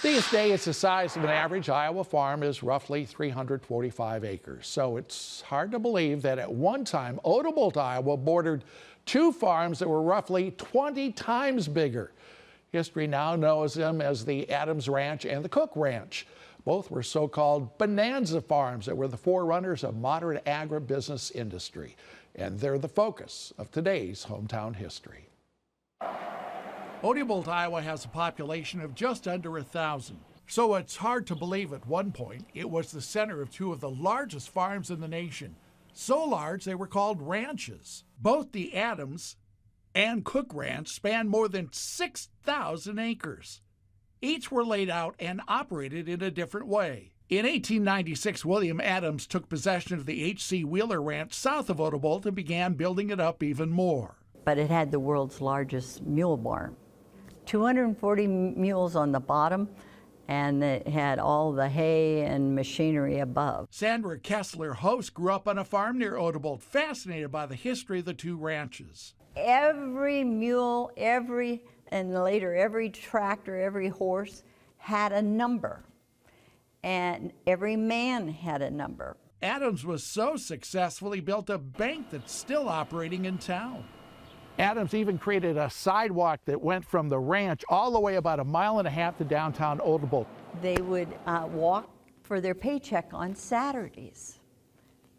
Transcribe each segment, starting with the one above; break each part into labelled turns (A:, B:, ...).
A: These days, the size of an average Iowa farm is roughly 345 acres. So it's hard to believe that at one time, Odebolt, Iowa bordered two farms that were roughly 20 times bigger. History now knows them as the Adams Ranch and the Cook Ranch. Both were so-called bonanza farms that were the forerunners of modern agribusiness industry. And they're the focus of today's hometown history. Odebolt, Iowa has a population of just under 1,000. So it's hard to believe at one point it was the center of two of the largest farms in the nation. So large they were called ranches. Both the Adams and Cook Ranch spanned more than 6,000 acres. Each were laid out and operated in a different way. In 1896, William Adams took possession of the H.C. Wheeler Ranch south of Odebolt and began building it up even more.
B: But it had the world's largest mule barn. 240 mules on the bottom, and it had all the hay and machinery above.
A: Sandra Kessler Host grew up on a farm near Odebolt, fascinated by the history of the two ranches.
B: Every mule, and later every tractor, every horse had a number, and every man had a number.
A: Adams was so successful he built a bank that's still operating in town. Adams even created a sidewalk that went from the ranch all the way about 1.5 miles to downtown Odebolt.
B: They would walk for their paycheck on Saturdays,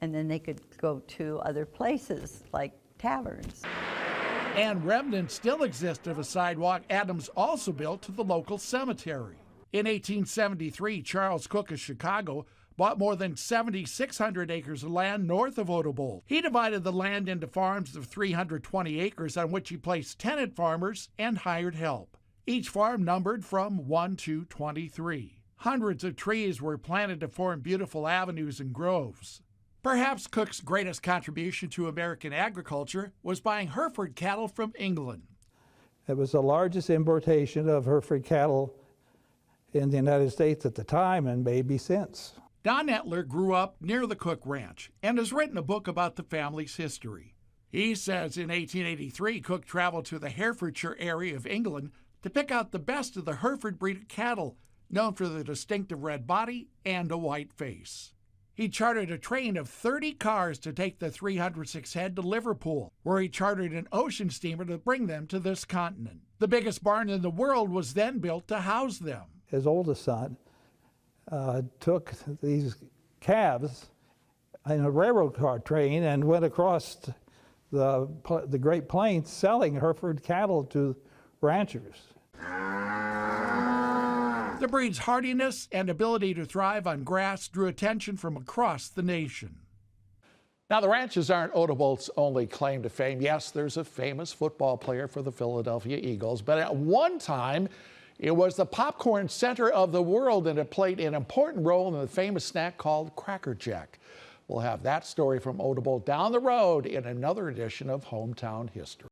B: and then they could go to other places like taverns.
A: And remnants still exist of a sidewalk Adams also built to the local cemetery. In 1873, Charles Cook of Chicago bought more than 7,600 acres of land north of Odebolt. He divided the land into farms of 320 acres on which he placed tenant farmers and hired help. Each farm numbered from 1 to 23. Hundreds of trees were planted to form beautiful avenues and groves. Perhaps Cook's greatest contribution to American agriculture was buying Hereford cattle from England.
C: It was the largest importation of Hereford cattle in the United States at the time, and maybe since.
A: Don Etler grew up near the Cook Ranch and has written a book about the family's history. He says in 1883, Cook traveled to the Herefordshire area of England to pick out the best of the Hereford breed of cattle, known for the distinctive red body and a white face. He chartered a train of 30 cars to take the 306 head to Liverpool, where he chartered an ocean steamer to bring them to this continent. The biggest barn in the world was then built to house them.
C: His oldest son took these calves in a railroad car train and went across the Great Plains selling Hereford cattle to ranchers.
A: The breed's hardiness and ability to thrive on grass drew attention from across the nation. Now, the ranches aren't Odebolt's only claim to fame. Yes, there's a famous football player for the Philadelphia Eagles, but at one time, it was the popcorn center of the world, and it played an important role in the famous snack called Cracker Jack. We'll have that story from Odebolt down the road in another edition of Hometown History.